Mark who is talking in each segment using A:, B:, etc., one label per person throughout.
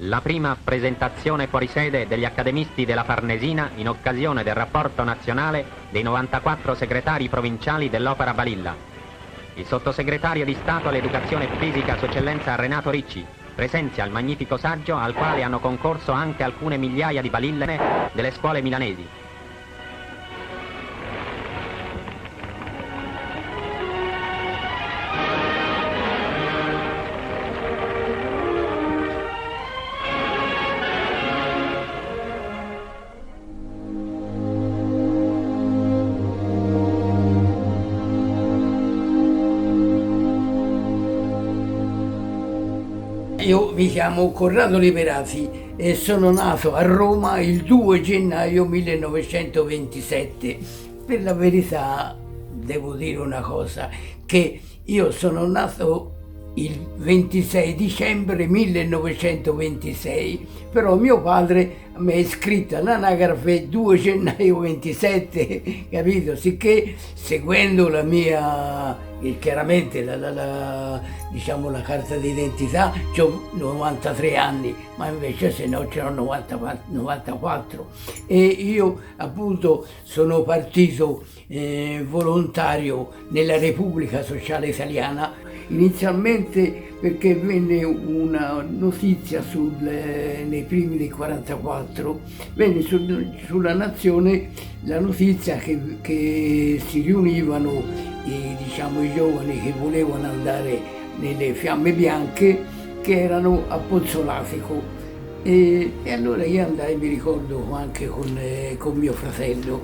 A: La prima presentazione fuori sede degli accademisti della Farnesina in occasione del rapporto nazionale dei 94 segretari provinciali dell'Opera Balilla. Il sottosegretario di Stato all'Educazione Fisica, Sua Eccellenza Renato Ricci, presenzia il magnifico saggio al quale hanno concorso anche alcune migliaia di balille delle scuole milanesi.
B: Io mi chiamo Corrado Liberati e sono nato a Roma il 2 gennaio 1927. Per la verità devo dire una cosa, che io sono nato il 26 dicembre 1926, però mio padre mi ha iscritto all'anagrafe 2 gennaio 27, capito? Sicché seguendo la mia, chiaramente diciamo la carta d'identità, ho 93 anni, ma invece se no c'erano 94. E io appunto sono partito volontario nella Repubblica Sociale Italiana, inizialmente perché venne una notizia nei primi del 44, venne sulla Nazione la notizia che si riunivano i giovani che volevano andare nelle Fiamme Bianche, che erano a Pozzolatico. E allora io andai, mi ricordo, anche con mio fratello,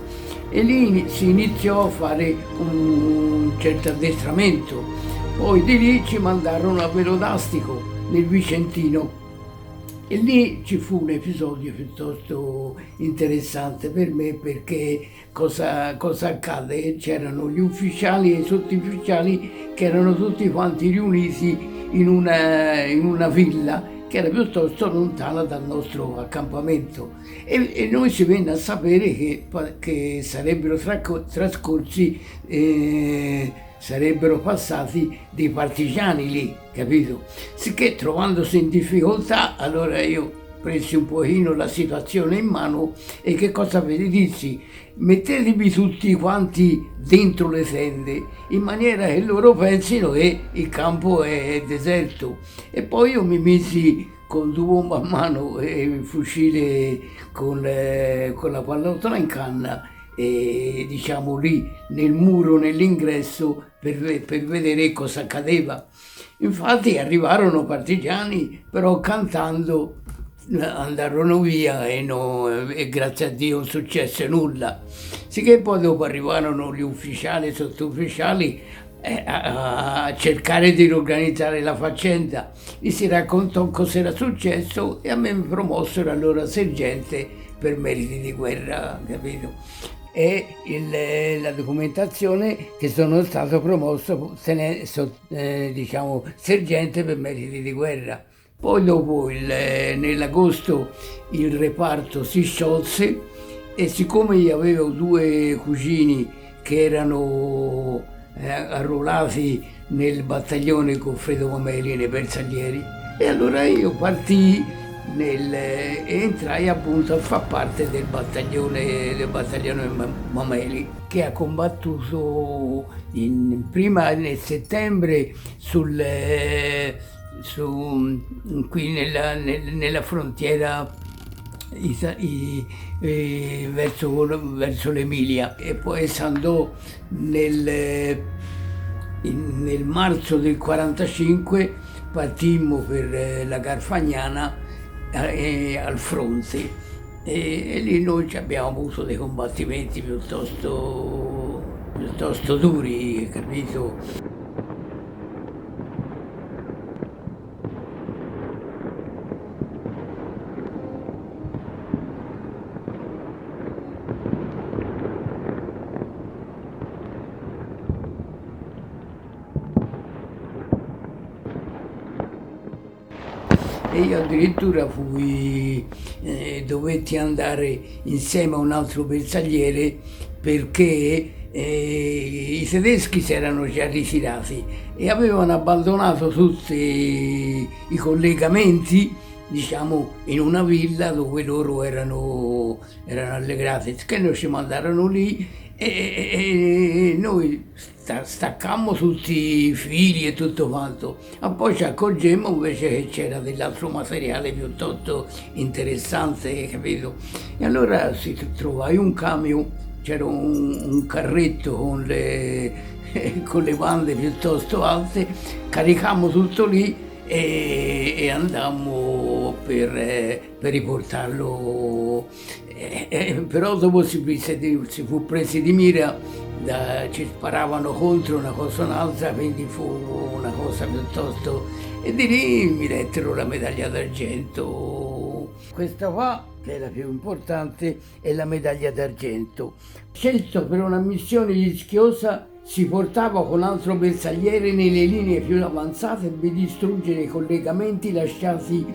B: e lì si iniziò a fare un certo addestramento. Poi di lì ci mandarono a Velodastico, nel Vicentino, e lì ci fu un episodio piuttosto interessante per me, perché cosa accade? C'erano gli ufficiali e i sottufficiali che erano tutti quanti riuniti in una villa che era piuttosto lontana dal nostro accampamento, e noi si venne a sapere che sarebbero trascorsi, sarebbero passati dei partigiani lì, capito? Sicché, trovandosi in difficoltà, allora io presi un pochino la situazione in mano e che cosa dissi? Mettetevi tutti quanti dentro le tende, in maniera che loro pensino che il campo è deserto. E poi io mi misi con due bombe a mano e il fucile con la pallottola in canna, e diciamo lì nel muro, nell'ingresso, per vedere cosa accadeva. Infatti arrivarono partigiani, però cantando andarono via e grazie a Dio non successe nulla. Sicché poi dopo arrivarono gli ufficiali e sottufficiali a cercare di riorganizzare la faccenda. Gli si raccontò cosa era successo e a me mi promossero allora sergente per meriti di guerra, capito? E la documentazione che sono stato promosso diciamo sergente per meriti di guerra. Poi dopo nell'agosto il reparto si sciolse, e siccome io avevo due cugini che erano arruolati nel battaglione Goffredo Mameli nei Bersaglieri, e allora io partii e entrai appunto a far parte del battaglione Mameli, che ha combattuto prima nel settembre qui nella frontiera verso l'Emilia, e poi si andò nel marzo del 45, partimmo per la Garfagnana al fronte, e lì noi abbiamo avuto dei combattimenti piuttosto duri, capito? E io addirittura dovetti andare insieme a un altro bersagliere, perché i tedeschi si erano già ritirati e avevano abbandonato tutti i collegamenti diciamo, in una villa dove loro erano allegrati, che noi ci mandarono lì e noi staccammo tutti i fili e tutto quanto, ma poi ci accorgemmo invece che c'era dell'altro materiale piuttosto interessante, capito? E allora si trovai un camion, c'era un carretto con le bande piuttosto alte, caricammo tutto lì e andammo per riportarlo, però dopo si fu presi di mira, ci sparavano contro una cosa o un'altra, quindi fu una cosa piuttosto, e di lì mi dettero la medaglia d'argento. Questa qua, che è la più importante, è la medaglia d'argento. Scelto per una missione rischiosa, si portava con altro bersagliere nelle linee più avanzate per distruggere i collegamenti lasciati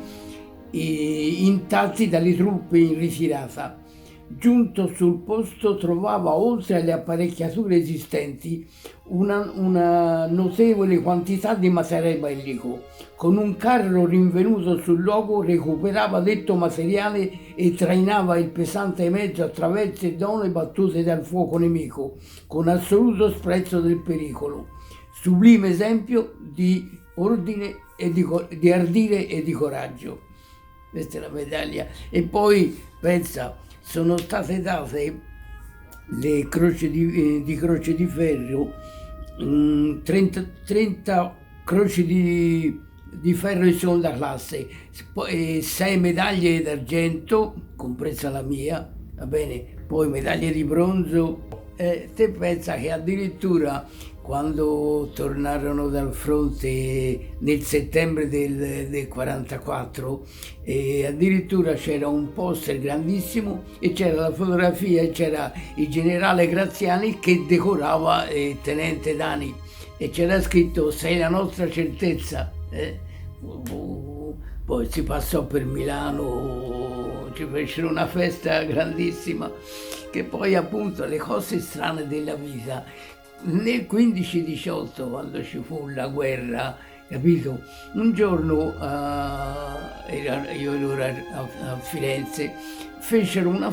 B: intatti dalle truppe in ritirata. Giunto sul posto trovava, oltre alle apparecchiature esistenti, una notevole quantità di materiale bellico. Con un carro rinvenuto sul luogo recuperava detto materiale e trainava il pesante mezzo attraverso zone battute dal fuoco nemico, con assoluto sprezzo del pericolo. Sublime esempio di ordine e di ardire e di coraggio. Questa è la medaglia. E poi, pensa, sono state date le croci di croce di ferro, 30 croci di ferro di seconda classe, poi 6 medaglie d'argento, compresa la mia, va bene, poi medaglie di bronzo. Te pensa che addirittura quando tornarono dal fronte nel settembre del 44, addirittura c'era un poster grandissimo e c'era la fotografia e c'era il generale Graziani che decorava il tenente Dani e c'era scritto "Sei la nostra certezza". Poi si passò per Milano, ci fecero una festa grandissima, che poi appunto le cose strane della vita. Nel 15-18, quando ci fu la guerra, capito? Un giorno, io ero a Firenze, fecero una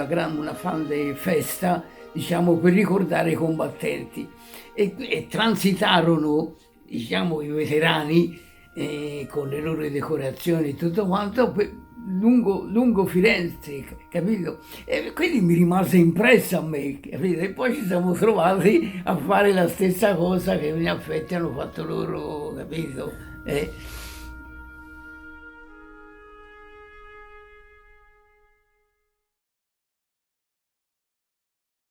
B: grande festa, diciamo, per ricordare i combattenti e transitarono, diciamo, i veterani con le loro decorazioni e tutto quanto lungo Firenze, capito? E quindi mi rimase impressa a me, capito? E poi ci siamo trovati a fare la stessa cosa che in effetti hanno fatto loro, capito?